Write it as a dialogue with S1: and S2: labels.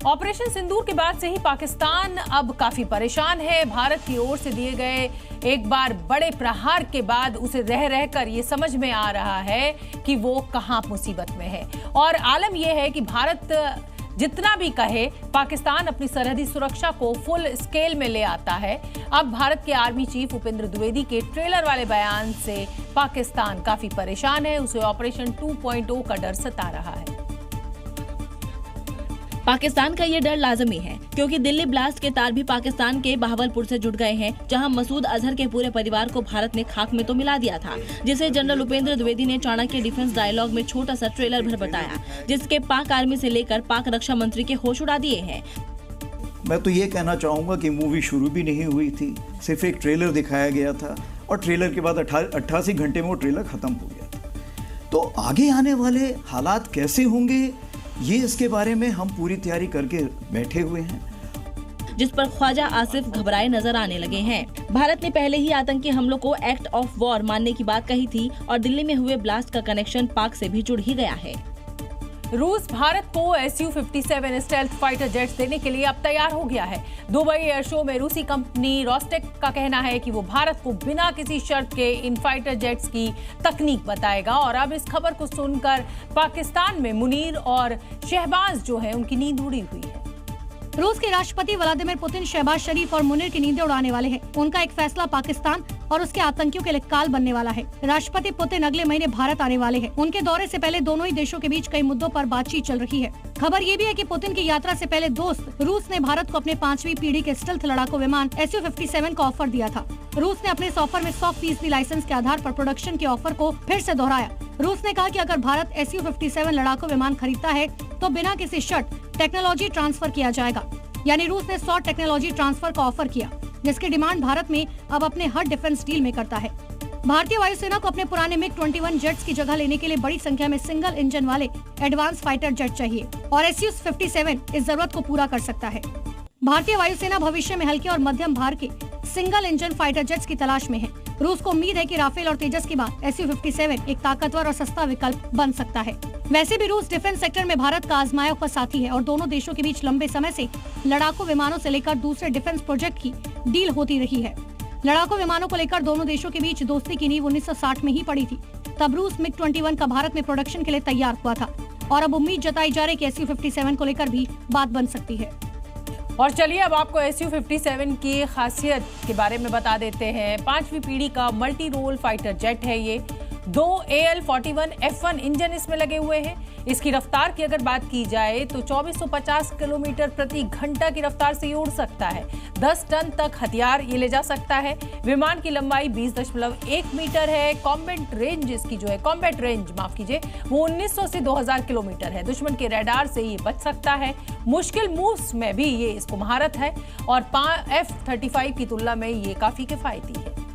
S1: Operation सिंदूर के बाद से ही पाकिस्तान अब काफी परेशान है। भारत की ओर से दिए गए एक बार बड़े प्रहार के बाद उसे रह रहकर ये समझ में आ रहा है कि वो कहां मुसीबत में है। और आलम यह है कि भारत जितना भी कहे, पाकिस्तान अपनी सरहदी सुरक्षा को फुल स्केल में ले आता है। अब भारत के आर्मी चीफ उपेंद्र द्विवेदी के ट्रेलर वाले बयान से पाकिस्तान काफी परेशान है। उसे ऑपरेशन 2.0 का डर सता रहा है।
S2: पाकिस्तान का ये डर लाजमी है क्योंकि दिल्ली ब्लास्ट के तार भी पाकिस्तान के बहावलपुर से जुड़ गए हैं, जहां मसूद अजहर के पूरे परिवार को भारत ने खाक में तो मिला दिया था, जिसे जनरल उपेंद्र द्विवेदी ने चाणक्य डिफेंस डायलॉग में छोटा सा ट्रेलर भर बताया, जिसके पाक आर्मी से लेकर पाक रक्षा मंत्री के होश उड़ा दिए हैं।
S3: मैं तो ये कहना चाहूँगा कि मूवी शुरू भी नहीं हुई थी, सिर्फ एक ट्रेलर दिखाया गया था और ट्रेलर के बाद 88 घंटे में वो ट्रेलर खत्म हो गया था। तो आगे आने वाले हालात कैसे होंगे, ये इसके बारे में हम पूरी तैयारी करके बैठे हुए हैं,
S2: जिस पर ख्वाजा आसिफ घबराए नजर आने लगे हैं। भारत ने पहले ही आतंकी हमलों को एक्ट ऑफ वॉर मानने की बात कही थी और दिल्ली में हुए ब्लास्ट का कनेक्शन पाक से भी जुड़ ही गया है।
S1: रूस भारत को Su-57 स्टेल्थ फाइटर जेट्स देने के लिए अब तैयार हो गया है। दुबई एयर शो में रूसी कंपनी रोस्टेक का कहना है कि वो भारत को बिना किसी शर्त के इन फाइटर जेट्स की तकनीक बताएगा। और अब इस खबर को सुनकर पाकिस्तान में मुनीर और शहबाज जो है उनकी नींद उड़ी हुई है।
S4: रूस के राष्ट्रपति व्लादिमीर पुतिन शहबाज शरीफ और मुनीर की नींदें उड़ाने वाले हैं। उनका एक फैसला पाकिस्तान और उसके आतंकियों के लिए काल बनने वाला है। राष्ट्रपति पुतिन अगले महीने भारत आने वाले हैं। उनके दौरे से पहले दोनों ही देशों के बीच कई मुद्दों पर बातचीत चल रही है। खबर ये भी है कि पुतिन की यात्रा से पहले दोस्त रूस ने भारत को अपने 5वीं पीढ़ी के स्टेल्थ लड़ाकू विमान Su-57 का ऑफर दिया था। रूस ने अपने इस ऑफर में 100% लाइसेंस के आधार पर प्रोडक्शन के ऑफर को फिर से दोहराया। रूस ने कहा कि अगर भारत Su-57 लड़ाकू विमान खरीदता है तो बिना किसी शर्त टेक्नोलॉजी ट्रांसफर किया जाएगा। यानी रूस ने 100 टेक्नोलॉजी ट्रांसफर का ऑफर किया, जिसकी डिमांड भारत में अब अपने हर डिफेंस डील में करता है। भारतीय वायुसेना को अपने पुराने MiG-21 जेट्स की जगह लेने के लिए बड़ी संख्या में सिंगल इंजन वाले एडवांस फाइटर जेट चाहिए और Su-57 इस जरूरत को पूरा कर सकता है। भारतीय वायुसेना भविष्य में हल्के और मध्यम भार के सिंगल इंजन फाइटर जेट्स की तलाश में है। रूस को उम्मीद है कि राफेल और तेजस के बाद Su-57 एक ताकतवर और सस्ता विकल्प बन सकता है। वैसे भी रूस डिफेंस सेक्टर में भारत का आजमाया हुआ साथी है और दोनों देशों के बीच लंबे समय से लड़ाकू विमानों से लेकर दूसरे डिफेंस प्रोजेक्ट की डील होती रही है। लड़ाकू विमानों को लेकर दोनों देशों के बीच दोस्ती की नींव 1960 में ही पड़ी थी। तब रूस MiG-21 का भारत में प्रोडक्शन के लिए तैयार हुआ था और अब उम्मीद जताई जा रही कि Su-57 को लेकर भी बात बन सकती है।
S1: और चलिए अब आपको Su-57 की खासियत के बारे में बता देते हैं। 5वीं पीढ़ी का मल्टी रोल फाइटर जेट है ये। 2 AL-41 F1 इंजन इसमें लगे हुए हैं। इसकी रफ्तार की अगर बात की जाए तो 2450 किलोमीटर प्रति घंटा की रफ्तार से ये उड़ सकता है। 10 टन तक हथियार ये ले जा सकता है। विमान की लंबाई 20.1 मीटर है। कॉम्बैट रेंज इसकी जो है वो 1900 से 2000 किलोमीटर है। दुश्मन के रडार से ये बच सकता है। मुश्किल मूव्स में भी ये इसको महारत है और F-35 की तुलना में ये काफी किफायती है।